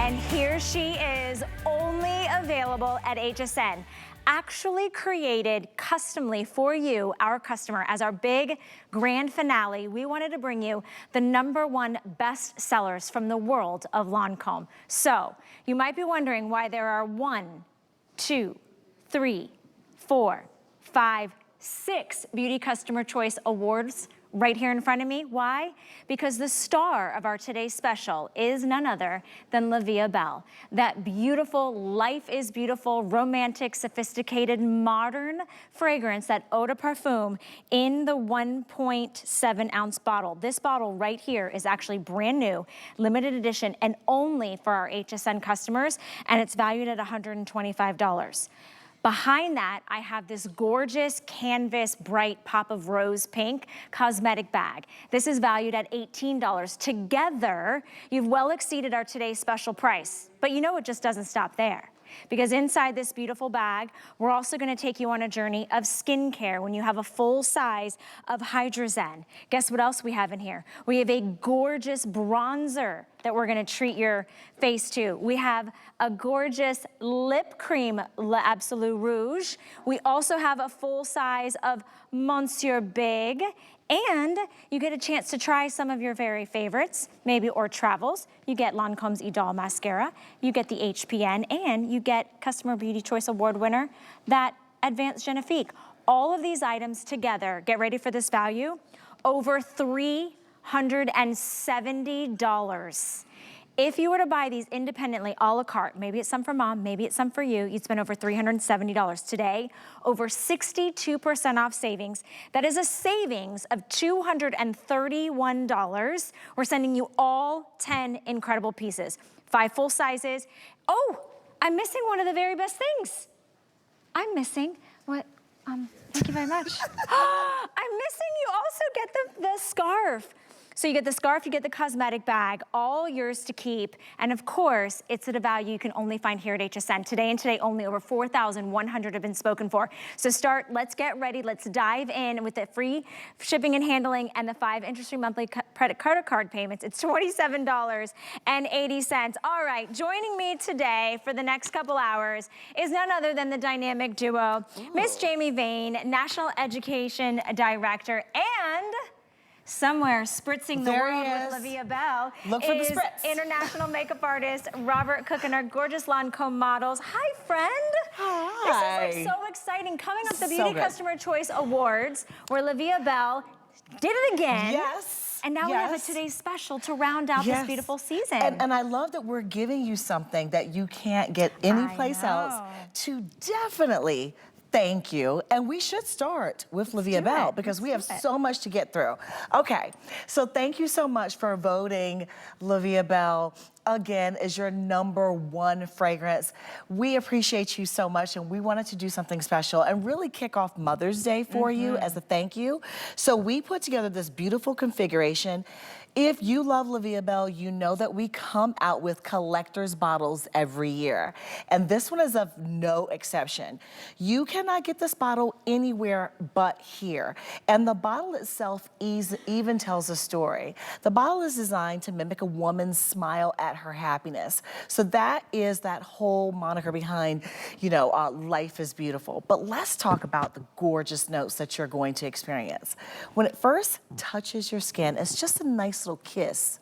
And here she is, only available at HSN. Actually created customly for you, our customer, as our big grand finale. We wanted to bring you the #1 best sellers from the world of Lancome. So you might be wondering why there are 1, 2, 3, 4, 5, 6 Beauty Customer Choice Awards right here in front of me. Why? Because the star of our today's special is none other than Vie Est Belle. That beautiful, life is beautiful, romantic, sophisticated, modern fragrance, that eau de parfum in the 1.7 ounce bottle. This bottle right here is actually brand new, limited edition, and only for our HSN customers, and it's valued at $125. Behind that, I have this gorgeous canvas bright pop of rose pink cosmetic bag. This is valued at $18. Together, you've well exceeded our today's special price. But you know it just doesn't stop there. Because inside this beautiful bag, we're also gonna take you on a journey of skincare when you have a full size of Hydra Zen. Guess what else we have in here? We have a gorgeous bronzer that we're gonna treat your face to. We have a gorgeous lip cream, Absolute Rouge. We also have a full size of Monsieur Big. And you get a chance to try some of your very favorites, maybe or travels. You get Lancome's Idole mascara, you get the HPN, and you get Customer Beauty Choice Award winner, that Advanced Genifique. All of these items together, get ready for this value, over $370. If you were to buy these independently, a la carte, maybe it's some for mom, maybe it's some for you, you'd spend over $370. Today, over 62% off savings. That is a savings of $231. We're sending you all 10 incredible pieces. 5 full sizes. Oh, I'm missing one of the very best things. I'm missing what, thank you very much. I'm missing, you also get the scarf. So you get the scarf, you get the cosmetic bag, all yours to keep. And of course, it's at a value you can only find here at HSN. Today and today only, over 4,100 have been spoken for. So let's get ready, let's dive in with the free shipping and handling and the 5 interest-free monthly credit card payments. It's $27.80. All right, joining me today for the next couple hours is none other than the dynamic duo, Miss Jamie Vane, National Education Director, and somewhere spritzing the world with Vie Est Belle is international makeup artist Robert Cook and our gorgeous Lancome models. Hi, friend. Hi. This is like so exciting. Coming up, the Beauty Customer Choice Awards, where Vie Est Belle did it again. Yes. And now we have a today's special to round out this beautiful season. And I love that we're giving you something that you can't get anyplace else to definitely thank you. And we should start with Vie Est Belle because we have so much to get through. Okay, so thank you so much for voting Vie Est Belle again as your #1 fragrance. We appreciate you so much, and we wanted to do something special and really kick off Mother's Day for you as a thank you. So we put together this beautiful configuration. If you love Vie Est Belle, you know that we come out with collector's bottles every year. And this one is of no exception. You cannot get this bottle anywhere but here. And the bottle itself even tells a story. The bottle is designed to mimic a woman's smile at her happiness. So that is that whole moniker behind, you know, life is beautiful. But let's talk about the gorgeous notes that you're going to experience. When it first touches your skin, it's just a nice little kiss.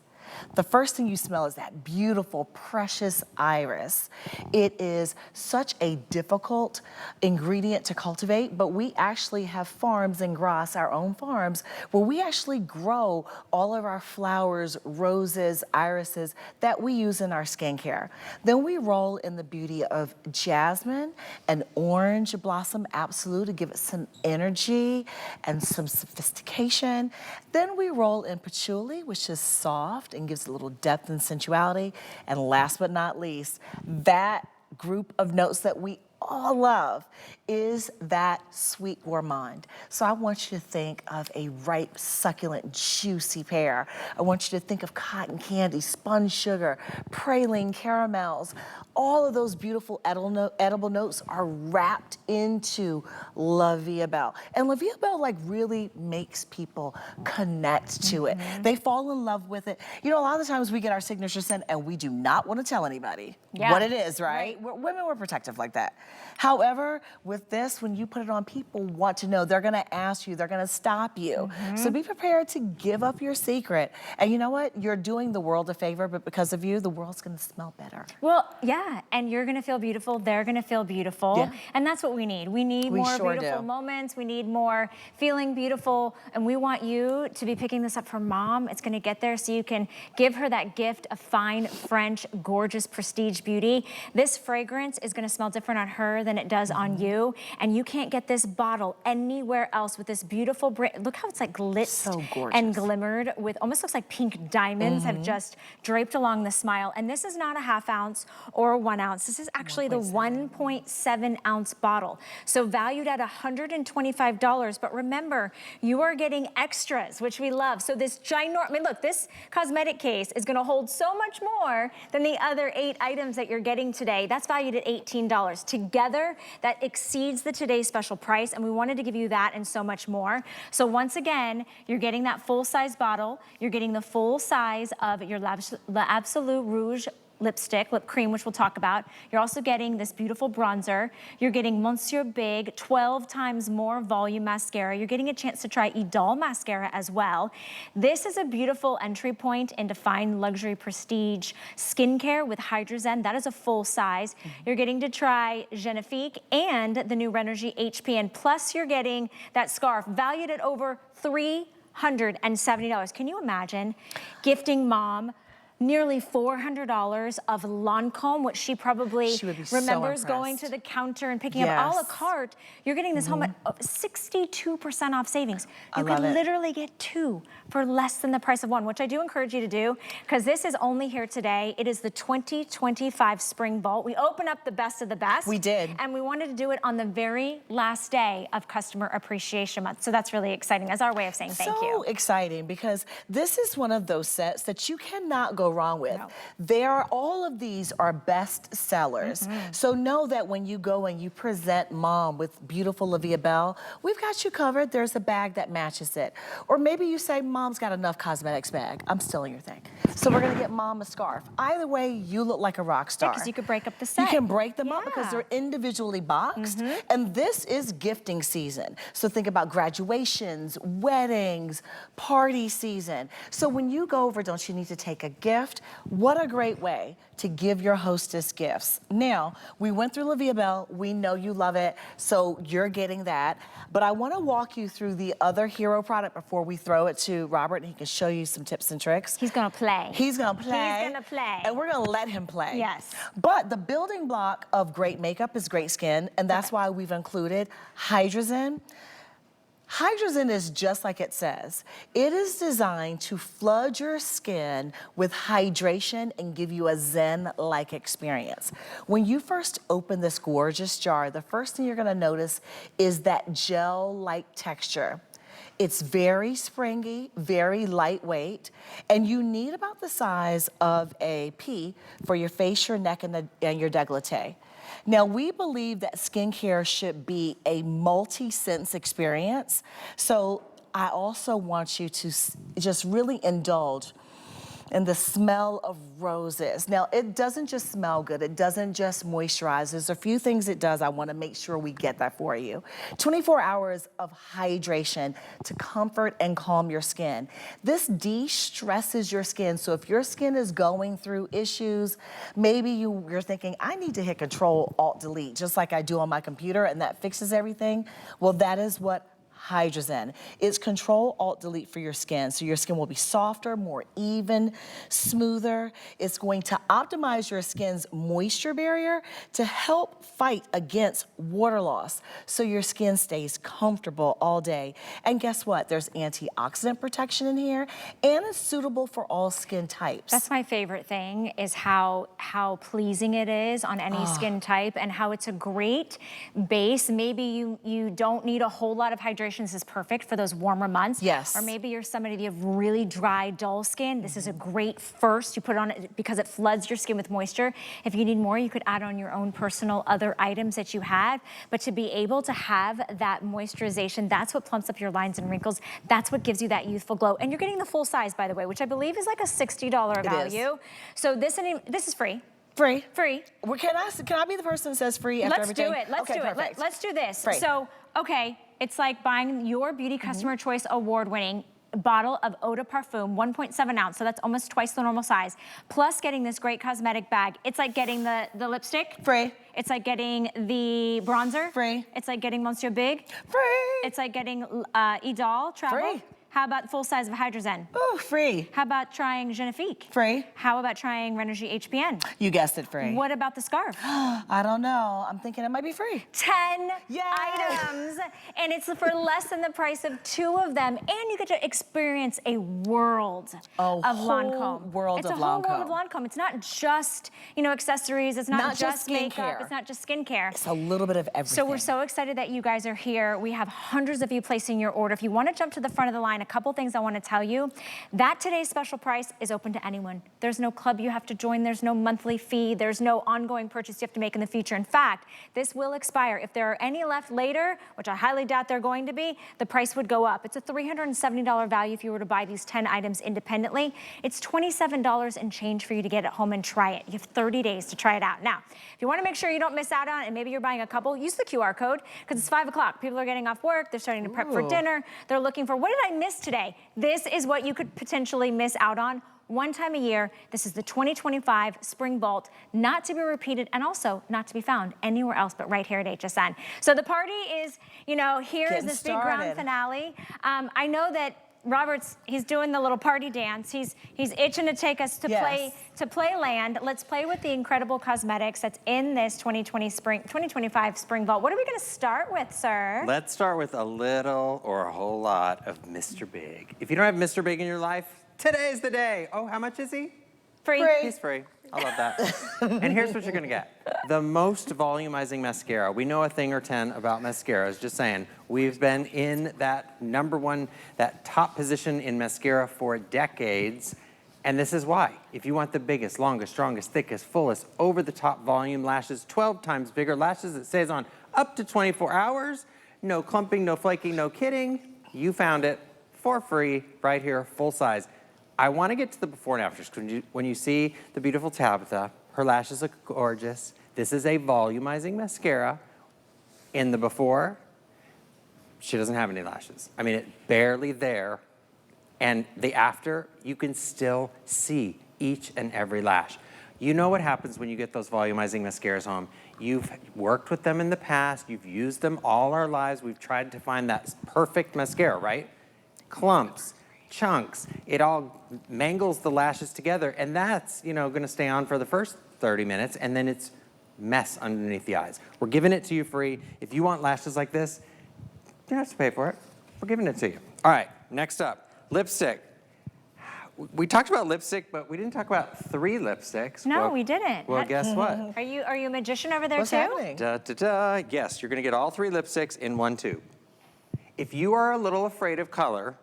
The first thing you smell is that beautiful, precious iris. It is such a difficult ingredient to cultivate, but we actually have farms in Grasse, our own farms, where we actually grow all of our flowers, roses, irises that we use in our skincare. Then we roll in the beauty of jasmine and orange blossom absolute to give it some energy and some sophistication. Then we roll in patchouli, which is soft and gives a little depth and sensuality. And last but not least, that group of notes that we all love is that sweet gourmand. So I want you to think of a ripe, succulent, juicy pear. I want you to think of cotton candy, spun sugar, praline caramels. All of those beautiful edible notes are wrapped into La Vie Belle. And La Vie Belle like really makes people connect to it. They fall in love with it. You know, a lot of the times we get our signature scent and we do not want to tell anybody what it is, right? Women were protective like that. However, with this, when you put it on, people want to know. They're gonna ask you, they're gonna stop you. So be prepared to give up your secret. And you know what? You're doing the world a favor, but because of you, the world's gonna smell better. Well, yeah, and you're gonna feel beautiful, they're gonna feel beautiful, and that's what we need. We need more beautiful moments, we need more feeling beautiful, and we want you to be picking this up for mom. It's gonna get there so you can give her that gift of fine, French, gorgeous, prestige beauty. This fragrance is gonna smell different on her than it does on you, and you can't get this bottle anywhere else with this beautiful brand. Look how it's like glitzed and glimmered with, almost looks like pink diamonds have just draped along the smile. And this is not a ½ ounce or a 1 ounce. This is actually the 1.7 ounce bottle. So valued at $125, but remember, you are getting extras, which we love. So this ginormous, I mean, look, this cosmetic case is gonna hold so much more than the other 8 items that you're getting today. That's valued at $18. Together, that exceeds the today's special price, and we wanted to give you that and so much more. So once again, you're getting that full-size bottle, you're getting the full size of your L'Absolu Rouge lipstick, lip cream, which we'll talk about. You're also getting this beautiful bronzer. You're getting Monsieur Big, 12 times more volume mascara. You're getting a chance to try Idole mascara as well. This is a beautiful entry point into fine luxury prestige skincare with Hydra Zen. That is a full size. You're getting to try Genifique and the new Renergie HPN. Plus you're getting that scarf valued at over $370. Can you imagine gifting mom nearly $400 of Lancome, which she probably remembers going to the counter and picking up a la carte. You're getting this home at 62% off savings. You could literally get 2 for less than the price of 1, which I do encourage you to do, because this is only here today. It is the 2025 Spring Vault. We open up the best of the best. We did. And we wanted to do it on the very last day of Customer Appreciation Month. So that's really exciting as our way of saying thank you. So exciting, because this is one of those sets that you cannot go wrong with. All of these are best sellers. So know that when you go and you present mom with beautiful La Vie Belle, we've got you covered. There's a bag that matches it. Or maybe you say, mom's got enough cosmetics bag. I'm stealing your thing. So we're gonna get mom a scarf. Either way, you look like a rock star. Because you could break up the set. You can break them up because they're individually boxed. And this is gifting season. So think about graduations, weddings, party season. So when you go over, don't you need to take a gift? What a great way to give your hostess gifts. Now, we went through La Vie Belle. We know you love it, so you're getting that. But I want to walk you through the other hero product before we throw it to Robert, and he can show you some tips and tricks. He's gonna play. He's gonna play. He's gonna play. And we're gonna let him play. Yes. But the building block of great makeup is great skin, and that's why we've included Hydra Zen. Hydra Zen is just like it says. It is designed to flood your skin with hydration and give you a Zen-like experience. When you first open this gorgeous jar, the first thing you're gonna notice is that gel-like texture. It's very springy, very lightweight, and you need about the size of a pea for your face, your neck, and your décolleté. Now, we believe that skincare should be a multi-sense experience. So I also want you to just really indulge in the smell of roses. Now, it doesn't just smell good. It doesn't just moisturize. There's a few things it does. I want to make sure we get that for you. 24 hours of hydration to comfort and calm your skin. This de-stresses your skin. So if your skin is going through issues, maybe you're thinking, I need to hit Control-Alt-Delete, just like I do on my computer, and that fixes everything. Well, that is what Hydra Zen. It's Control-Alt-Delete for your skin, so your skin will be softer, more even, smoother. It's going to optimize your skin's moisture barrier to help fight against water loss, so your skin stays comfortable all day. And guess what? There's antioxidant protection in here, and it's suitable for all skin types. That's my favorite thing, is how pleasing it is on any skin type, and how it's a great base. Maybe you don't need a whole lot of hydration. This is perfect for those warmer months. Yes. Or maybe you're somebody that you have really dry, dull skin. This is a great first. You put it on it because it floods your skin with moisture. If you need more, you could add on your own personal other items that you have. But to be able to have that moisturization, that's what plumps up your lines and wrinkles. That's what gives you that youthful glow. And you're getting the full size, by the way, which I believe is like a $60 value. So this is free. Free. Free. Well, can I be the person that says free after everything? Let's do it. Let's do this. Free. So, okay, it's like buying your Beauty Customer Choice Award-winning bottle of eau de parfum, 1.7 ounce, so that's almost twice the normal size, plus getting this great cosmetic bag. It's like getting the lipstick. Free. It's like getting the bronzer. Free. It's like getting Monsieur Big. Free. It's like getting Idole Travel. Free. How about full size of Hydra Zen? Oh, free. How about trying Genifique? Free. How about trying Renergie HPN? You guessed it, free. What about the scarf? I don't know. I'm thinking it might be free. 10 items, and it's for less than the price of 2 of them, and you get to experience a world of Lancome. World it's of a whole Lancome. world of Lancome. It's not just, accessories. It's not just makeup. It's not just skincare. It's a little bit of everything. So we're so excited that you guys are here. We have hundreds of you placing your order. If you want to jump to the front of the line, a couple things I want to tell you. That today's special price is open to anyone. There's no club you have to join. There's no monthly fee. There's no ongoing purchase you have to make in the future. In fact, this will expire. If there are any left later, which I highly doubt they're going to be, the price would go up. It's a $370 value if you were to buy these 10 items independently. It's $27 and change for you to get it home and try it. You have 30 days to try it out. Now, if you want to make sure you don't miss out on it, and maybe you're buying a couple, use the QR code, because it's 5 o'clock. People are getting off work. They're starting to prep for dinner. They're looking for, what did I miss today? This is what you could potentially miss out on one time a year. This is the 2025 Spring Vault, not to be repeated and also not to be found anywhere else but right here at HSN. So the party is, here is this big grand finale. I know that Robert's, he's doing the little party dance. He's itching to take us to play land. Let's play with the incredible cosmetics that's in this 2025 Spring Vault. What are we going to start with, sir? Let's start with a little or a whole lot of Mr. Big. If you don't have Mr. Big in your life, today's the day. Oh, how much is he? Free. He's free. I love that. And here's what you're gonna get. The most volumizing mascara. We know a thing or 10 about mascaras, just saying. We've been in that #1, that top position in mascara for decades. And this is why. If you want the biggest, longest, strongest, thickest, fullest, over-the-top volume lashes, 12 times bigger lashes that stays on up to 24 hours, no clumping, no flaking, no kidding, you found it for free right here, full size. I want to get to the before and afters. When you see the beautiful Tabitha, her lashes look gorgeous. This is a volumizing mascara. In the before, she doesn't have any lashes. I mean, it's barely there. And the after, you can still see each and every lash. You know what happens when you get those volumizing mascaras home. You've worked with them in the past. You've used them all our lives. We've tried to find that perfect mascara, right? Clumps, chunks, it all mangles the lashes together, and that's, gonna stay on for the first 30 minutes, and then it's mess underneath the eyes. We're giving it to you free. If you want lashes like this, you don't have to pay for it. We're giving it to you. All right, next up, lipstick. We talked about lipstick, but we didn't talk about 3 lipsticks. No, we didn't. Well, guess what? Are you a magician over there What's too? happening? Yes, you're gonna get all 3 lipsticks in one tube. If you are a little afraid of color,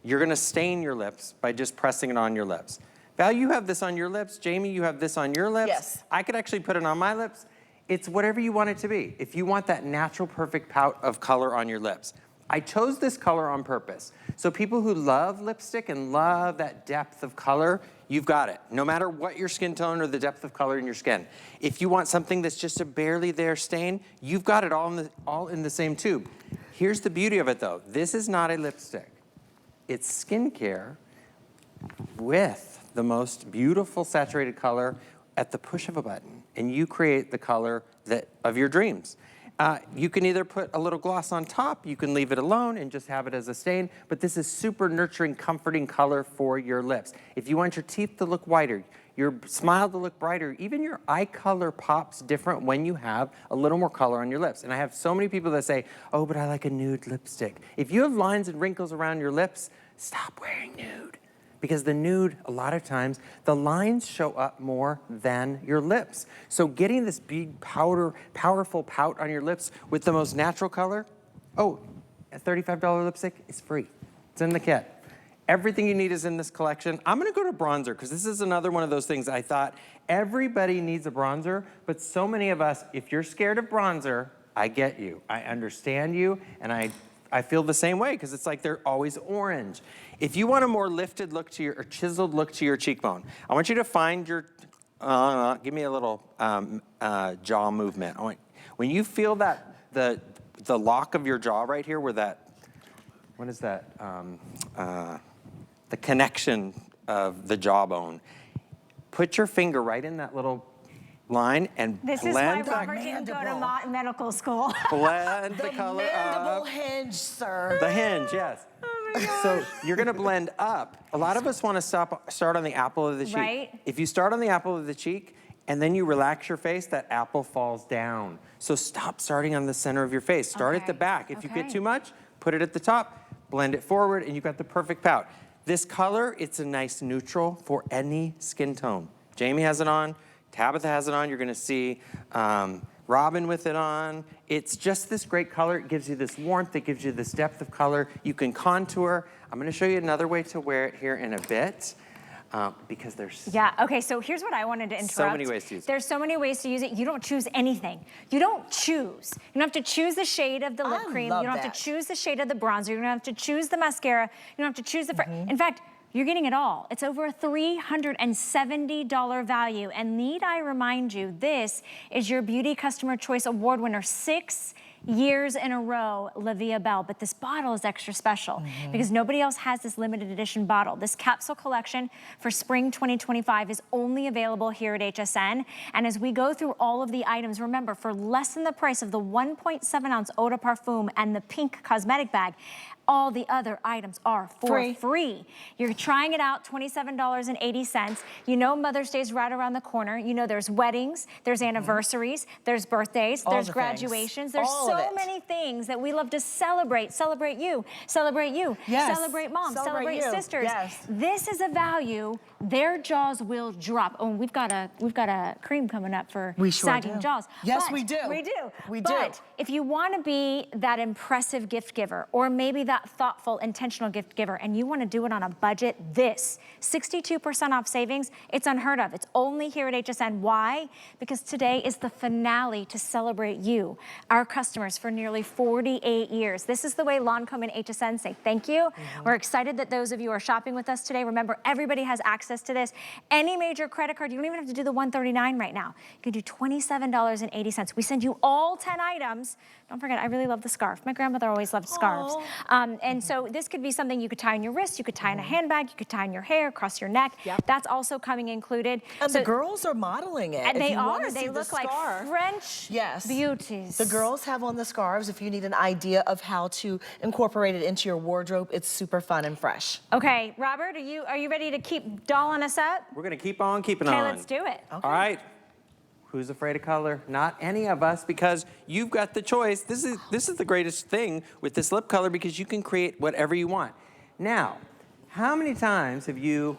you're gonna stain your lips by just pressing it on your lips. Val, you have this on your lips. Jamie, you have this on your lips. Yes. I could actually put it on my lips. It's whatever you want it to be. If you want that natural, perfect pout of color on your lips. I chose this color on purpose. So people who love lipstick and love that depth of color, you've got it. No matter what your skin tone or the depth of color in your skin. If you want something that's just a barely there stain, you've got it all in the same tube. Here's the beauty of it though. This is not a lipstick. It's skincare with the most beautiful saturated color at the push of a button. And you create the color of your dreams. You can either put a little gloss on top, you can leave it alone and just have it as a stain, but this is super nurturing, comforting color for your lips. If you want your teeth to look whiter, your smile to look brighter, even your eye color pops different when you have a little more color on your lips. And I have so many people that say, oh, but I like a nude lipstick. If you have lines and wrinkles around your lips, stop wearing nude. Because the nude, a lot of times, the lines show up more than your lips. So getting this big powerful pout on your lips with the most natural color, oh, a $35 lipstick is free. It's in the kit. Everything you need is in this collection. I'm gonna go to bronzer, because this is another one of those things I thought everybody needs a bronzer, but so many of us, if you're scared of bronzer, I get you. I understand you, and I feel the same way, because it's like they're always orange. If you want a more lifted look to your, or chiseled look to your cheekbone, I want you to find your, give me a little jaw movement. When you feel that, the lock of your jaw right here, where that, what is that? The connection of the jawbone. Put your finger right in that little line and this blend. This is why Robert didn't go to medical school. Blend the color mandible up. hinge, sir. The hinge, yes. Oh my gosh. So you're gonna blend up. A lot of us want to start on the apple of the cheek. Right. If you start on the apple of the cheek and then you relax your face, that apple falls down. So stop starting on the center of your face. Start at the back. If you get too much, put it at the top, blend it forward, and you've got the perfect pout. This color, it's a nice neutral for any skin tone. Jamie has it on, Tabitha has it on, you're gonna see Robin with it on. It's just this great color. It gives you this warmth, it gives you this depth of color. You can contour. I'm gonna show you another way to wear it here in a bit. Because there's okay, so here's what I wanted to interrupt. So many ways to use it. There's so many ways to use it. You don't choose anything. You don't choose. You don't have to choose the shade of the lip cream. You don't have to choose the shade of the bronzer. You don't have to choose the mascara. You don't have to choose the, in fact, you're getting it all. It's over a $370 value. And need I remind you, this is your Beauty Customer Choice Award winner 6 years in a row, Vie Est Belle. But this bottle is extra special because nobody else has this limited edition bottle. This capsule collection for spring 2025 is only available here at HSN. And as we go through all of the items, remember, for less than the price of the 1.7 ounce Eau de Parfum and the pink cosmetic bag, all the other items are for free. You're trying it out, $27.80. You know Mother's Day is right around the corner. You know there's weddings, there's anniversaries, there's birthdays, there's graduations. There's so many things that we love to celebrate. Celebrate you, celebrate you, celebrate mom, celebrate sisters. This is a value. Their jaws will drop. Oh, and we've got a cream coming up for sagging jaws. Yes, we do. We do. We do. But if you want to be that impressive gift giver, or maybe that thoughtful, intentional gift giver, and you want to do it on a budget, this 62% off savings, it's unheard of. It's only here at HSN. Why? Because today is the finale to celebrate you, our customers, for nearly 48 years. This is the way Lancome and HSN say thank you. We're excited that those of you are shopping with us today. Remember, everybody has access to this. Any major credit card, you don't even have to do the $139 right now. You can do $27.80. We send you all 10 items. Don't forget, I really love the scarf. My grandmother always loved scarves. And so this could be something you could tie on your wrist, you could tie in a handbag, you could tie in your hair, across your neck. That's also coming included. And so, the girls are modeling it. And they are. They look like French beauties. The girls have on the scarves. If you need an idea of how to incorporate it into your wardrobe, it's super fun and fresh. Okay, Robert, are you ready to keep dolling us up? We're gonna keep on keeping on. Okay, let's do it. All right. Who's afraid of color? Not any of us, because you've got the choice. This is the greatest thing with this lip color, because you can create whatever you want. Now, how many times have you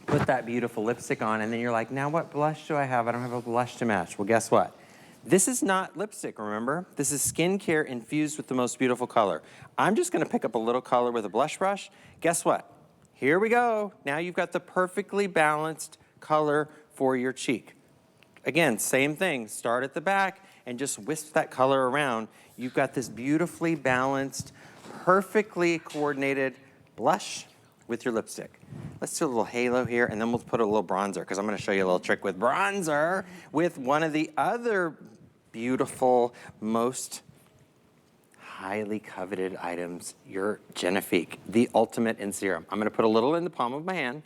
put that beautiful lipstick on and then you're like, now what blush do I have? I don't have a blush to match. Well, guess what? This is not lipstick, remember? This is skincare infused with the most beautiful color. I'm just gonna pick up a little color with a blush brush. Guess what? Here we go. Now you've got the perfectly balanced color for your cheek. Again, same thing. Start at the back and just whisk that color around. You've got this beautifully balanced, perfectly coordinated blush with your lipstick. Let's do a little halo here, and then we'll put a little bronzer, because I'm going to show you a little trick with bronzer with one of the other beautiful, most highly coveted items, your Genifique, the ultimate in serum. I'm going to put a little in the palm of my hand.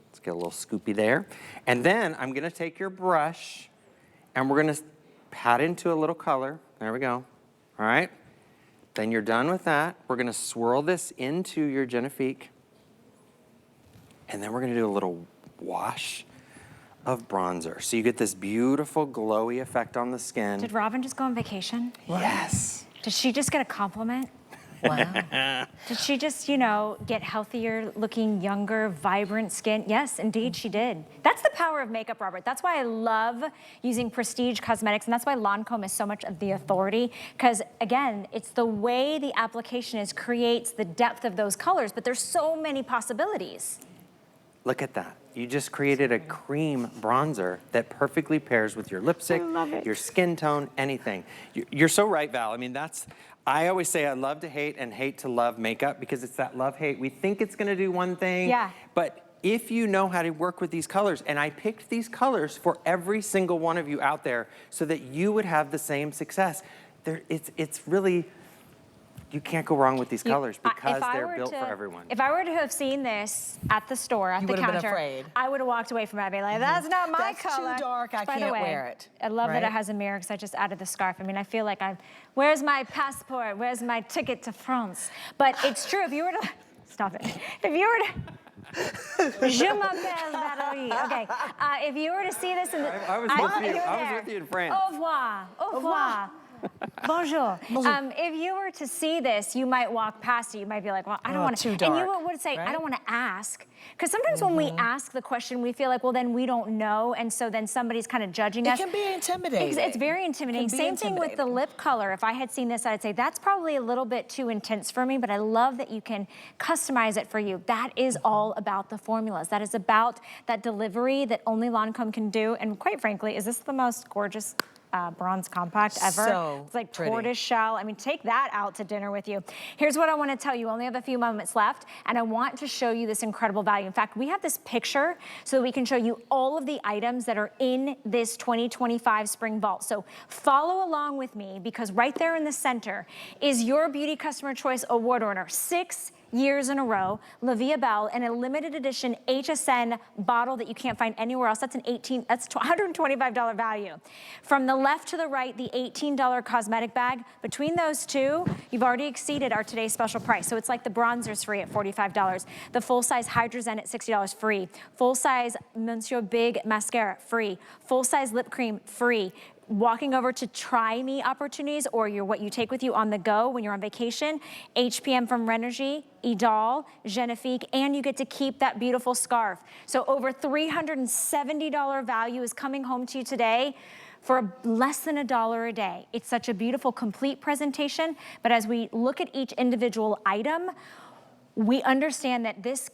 Let's get a little scoopy there. And then I'm gonna take your brush and we're gonna pat into a little color. There we go. All right. Then you're done with that. We're gonna swirl this into your Genifique. And then we're gonna do a little wash of bronzer. So you get this beautiful glowy effect on the skin. Did Robin just go on vacation? Yes. Did she just get a compliment? Wow. Did she just, you know, get healthier looking, younger, vibrant skin? Yes, indeed she did. That's the power of makeup, Robert. That's why I love using prestige cosmetics, and that's why Lancome is so much of the authority, because again, it's the way the application is creates the depth of those colors, but there's so many possibilities. Look at that. You just created a cream bronzer that perfectly pairs with your lipstick, your skin tone, anything. You're so right, Val. I mean, I always say I love to hate and hate to love makeup because it's that love-hate. We think it's gonna do one thing, but if you know how to work with these colors, and I picked these colors for every single one of you out there so that you would have the same success. It's really, you can't go wrong with these colors because they're built for everyone. If I were to have seen this at the store, at the counter, been afraid. I would have walked away from it. I'd be like, that's not my color. That's too dark, I can't wear it. I love that it has a mirror because I just added the scarf. I mean, I feel like where's my passport? Where's my ticket to France? But it's true, if you were to, stop it. If you were to, Je m'appelle Valérie. Okay, if you were to see this in the, I was with you in France. Au revoir, au revoir. Bonjour. If you were to see this, you might walk past it. You might be like, well, I don't want to. And you would say, I don't want to ask. Because sometimes when we ask the question, we feel like, well, then we don't know. And so then somebody's kind of judging us. It can be intimidating. It's very intimidating. Same thing with the lip color. If I had seen this, I'd say, that's probably a little bit too intense for me, but I love that you can customize it for you. That is all about the formulas. That is about that delivery that only Lancome can do. And quite frankly, is this the most gorgeous bronze compact ever? So it's like pretty. tortoise shell. I mean, take that out to dinner with you. Here's what I want to tell you. We only have a few moments left, and I want to show you this incredible value. In fact, we have this picture so that we can show you all of the items that are in this 2025 spring vault. So follow along with me, because right there in the center is your Beauty Customer Choice Award winner. 6 years in a row, Vie Est Belle, in a limited edition HSN bottle that you can't find anywhere else. That's that's $125 value. From the left to the right, the $18 cosmetic bag. Between those two, you've already exceeded our today's special price. So it's like the bronzer's free at $45. The full-size Hydra Zen at $60 free. Full-size Monsieur Big Mascara free. Full-size lip cream free. Walking over to try me opportunities, or what you take with you on the go when you're on vacation, HPN from Renergie, Idole, Genifique, and you get to keep that beautiful scarf. So over $370 value is coming home to you today for less than $1 a day. It's such a beautiful, complete presentation, but as we look at each individual item, we understand that this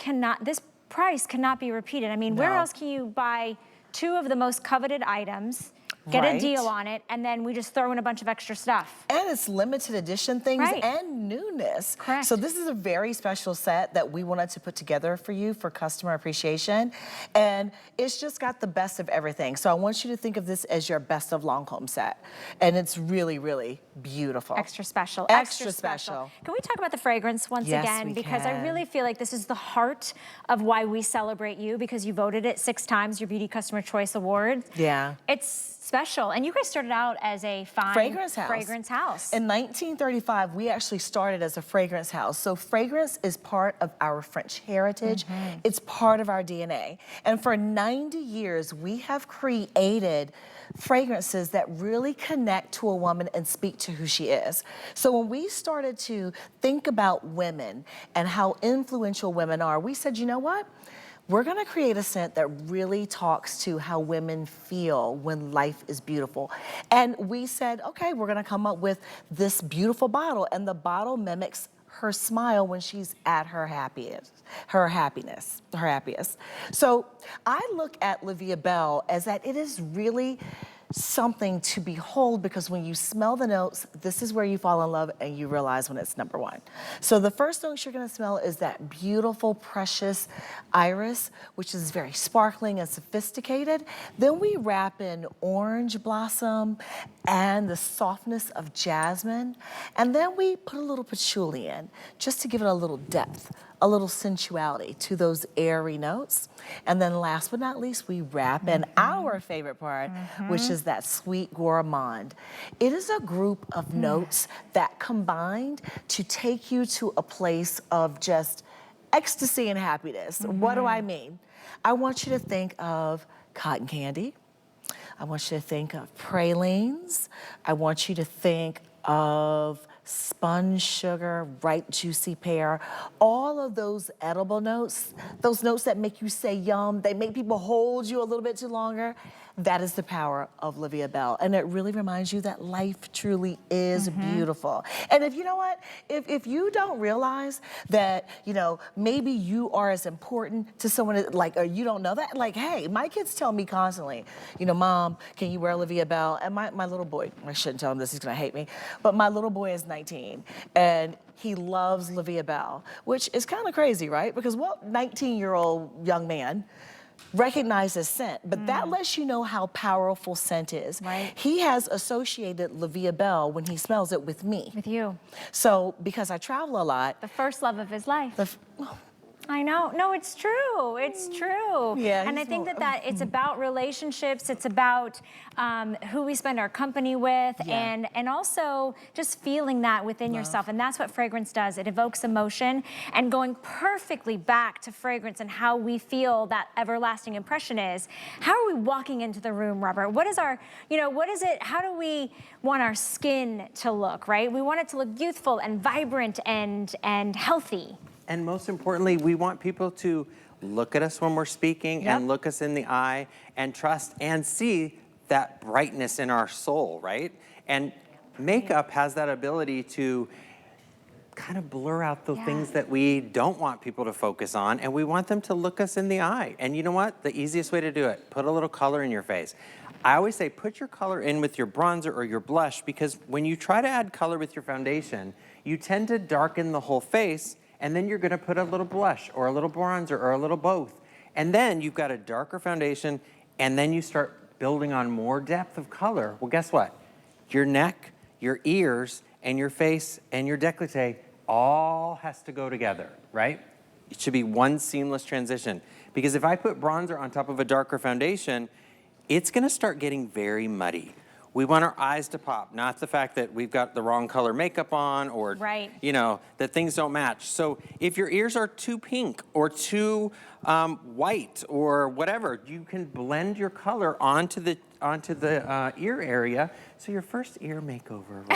price cannot be repeated. I mean, where else can you buy 2 of the most coveted items, get a deal on it, and then we just throw in a bunch of extra stuff? And it's limited edition things and newness. Correct. So this is a very special set that we wanted to put together for you for customer appreciation. And it's just got the best of everything. So I want you to think of this as your best of Lancome set. And it's really, really beautiful. Extra special. Extra special. Can we talk about the fragrance once again? Because I really feel like this is the heart of why we celebrate you, because you voted it 6 times, your Beauty Customer Choice Award. Yeah. It's special. And you guys started out as a fine fragrance house. In 1935, we actually started as a fragrance house. So fragrance is part of our French heritage. It's part of our DNA. And for 90 years, we have created fragrances that really connect to a woman and speak to who she is. So when we started to think about women and how influential women are, we said, you know what? We're gonna create a scent that really talks to how women feel when life is beautiful. And we said, okay, we're gonna come up with this beautiful bottle, and the bottle mimics her smile when she's at her happiest. So I look at Vie Est Belle as that it is really something to behold, because when you smell the notes, this is where you fall in love and you realize when it's #1. So the first notes you're gonna smell is that beautiful, precious iris, which is very sparkling and sophisticated. Then we wrap in orange blossom and the softness of jasmine. And then we put a little patchouli in, just to give it a little depth a little sensuality to those airy notes. And then last but not least, we wrap in our favorite part, which is that sweet gourmand. It is a group of notes that combined to take you to a place of just ecstasy and happiness. What do I mean? I want you to think of cotton candy. I want you to think of pralines. I want you to think of spun sugar, ripe juicy pear, all of those edible notes, those notes that make you say yum, they make people hold you a little bit too longer. That is the power of La Vie Est Belle. And it really reminds you that life truly is beautiful. And if you know what, if you don't realize that, you know, maybe you are as important to someone, like, or you don't know that, like, hey, my kids tell me constantly, you know, Mom, can you wear La Vie Est Belle? And my little boy, I shouldn't tell him this, he's gonna hate me, but my little boy is 19 and he loves La Vie Est Belle, which is kind of crazy, right? Because what 19-year-old young man recognizes scent, but that lets you know how powerful scent is. Right. He has associated La Vie Est Belle when he smells it with me. With you. So because I travel a lot. The first love of his life. I know. No, it's true. It's true. Yeah. And I think that it's about relationships. It's about who we spend our company with, and also just feeling that within yourself. And that's what fragrance does. It evokes emotion, and going perfectly back to fragrance and how we feel that everlasting impression is. How are we walking into the room, Robert? What is our, you know, what is it? How do we want our skin to look? Right? We want it to look youthful and vibrant and healthy. And most importantly, we want people to look at us when we're speaking and look us in the eye and trust and see that brightness in our soul, right? And makeup has that ability to kind of blur out the things that we don't want people to focus on, and we want them to look us in the eye. And you know what? The easiest way to do it, put a little color in your face. I always say put your color in with your bronzer or your blush, because when you try to add color with your foundation, you tend to darken the whole face, and then you're gonna put a little blush or a little bronzer or a little both. And then you've got a darker foundation, and then you start building on more depth of color. Well, guess what? Your neck, your ears, and your face, and your décolleté all has to go together, right? It should be one seamless transition. Because if I put bronzer on top of a darker foundation, it's gonna start getting very muddy. We want our eyes to pop, not the fact that we've got the wrong color makeup on, or you know, that things don't match. So if your ears are too pink or too white or whatever, you can blend your color onto the ear area. So your first ear makeover, Robin.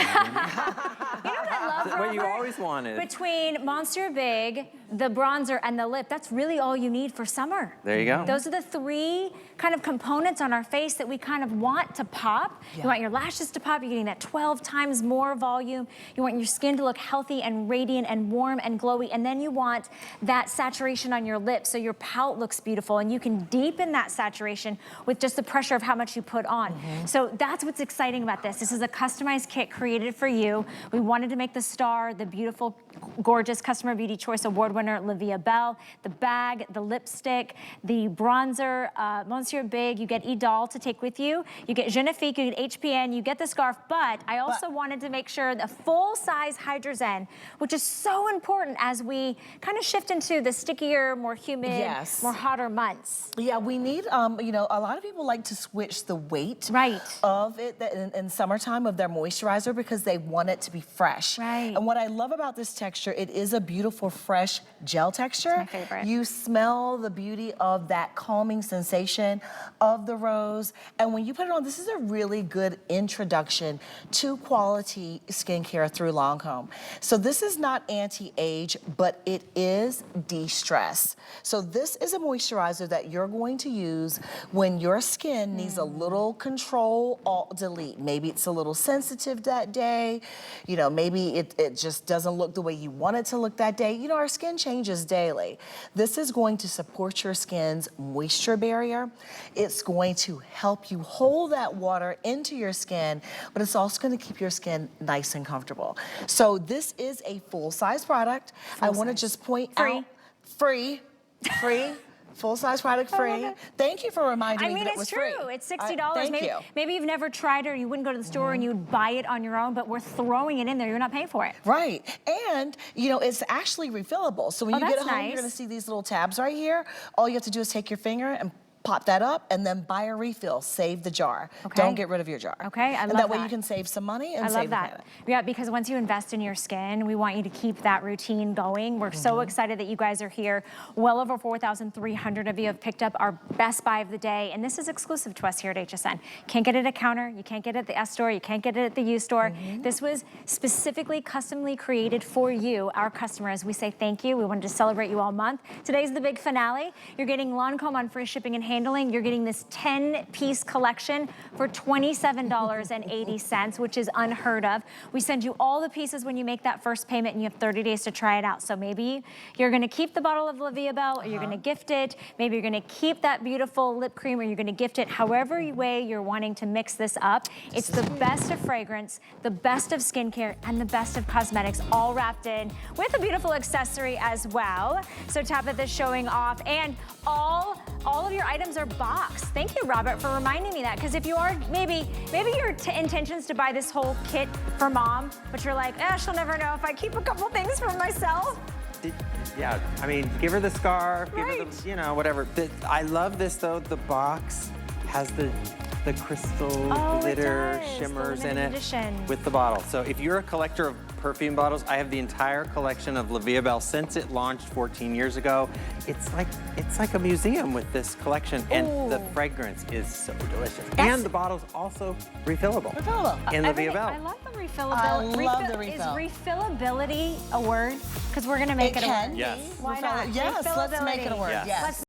You know what I love, Robert? What you always wanted. Between Monsieur Big, the bronzer, and the lip, that's really all you need for summer. There you go. Those are the three kind of components on our face that we kind of want to pop. You want your lashes to pop, you're getting that 12 times more volume. You want your skin to look healthy and radiant and warm and glowy, and then you want that saturation on your lips so your pout looks beautiful, and you can deepen that saturation with just the pressure of how much you put on. So that's what's exciting about this. This is a customized kit created for you. We wanted to make the star, the beautiful, gorgeous Customer Beauty Choice Award winner, La Vie Est Belle, the bag, the lipstick, the bronzer, Monsieur Big, you get Idole to take with you. You get Genifique, you get HPN, you get the scarf, but I also wanted to make sure the full-size Hydra Zen, which is so important as we kind of shift into the stickier, more humid, more hotter months. Yeah, we need, you know, a lot of people like to switch the weight of it in summertime of their moisturizer because they want it to be fresh. And what I love about this texture, it is a beautiful, fresh gel texture. It's my favorite. You smell the beauty of that calming sensation of the rose. And when you put it on, this is a really good introduction to quality skincare through Lancome. So this is not anti-age, but it is de-stress. So this is a moisturizer that you're going to use when your skin needs a little control, alt, delete. Maybe it's a little sensitive that day. You know, maybe it just doesn't look the way you want it to look that day. You know, our skin changes daily. This is going to support your skin's moisture barrier. It's going to help you hold that water into your skin, but it's also going to keep your skin nice and comfortable. So this is a full-size product. I want to just point out, free. Full-size product free. Thank you for reminding I me mean, that it was it's true. free. It's $60. Maybe you've never tried it, or you wouldn't go to the store and you'd buy it on your own, but we're throwing it in there. You're not paying for it. Right. And, you know, it's actually refillable. So when you get home, you're going to see these little tabs right here. All you have to do is take your finger and pop that up and then buy a refill. Save the jar. Okay. Don't get rid of your jar. Okay, I love that. And that way you can save some money and save the planet. Yeah, because once you invest in your skin, we want you to keep that routine going. We're so excited that you guys are here. Well over 4,300 of you have picked up our best buy of the day, and this is exclusive to us here at HSN. Can't get it at counter, you can't get it at the S store, you can't get it at the U store. This was specifically customly created for you, our customers. We say thank you. We wanted to celebrate you all month. Today's the big finale. You're getting Lancome on free shipping and handling. You're getting this 10-piece collection for $27.80, which is unheard of. We send you all the pieces when you make that first payment, and you have 30 days to try it out. So maybe you're gonna keep the bottle of Vie Est Belle, or you're gonna gift it. Maybe you're gonna keep that beautiful lip cream, or you're gonna gift it. However way you're wanting to mix this up, it's the best of fragrance, the best of skincare, and the best of cosmetics, all wrapped in with a beautiful accessory as well. So Tabitha is showing off, and all of your items are boxed. Thank you, Robert, for reminding me that, because if you are, maybe your intentions to buy this whole kit for mom, but you're like, she'll never know if I keep a couple things for myself. Yeah, I mean, give her the scarf, give her the, you know, whatever. I love this, though. The box has the crystal glitter shimmers in it with the bottle. So if you're a collector of perfume bottles, I have the entire collection of Vie Est Belle since it launched 14 years ago. It's like a museum with this collection, and the fragrance is so delicious. And the bottle's also refillable. In Vie Est Belle. I love the refillability. I love the refill. Is refillability a word? Because we're gonna make it a word. Yes. Why not? Yes, let's make it a word. Yes. Yes.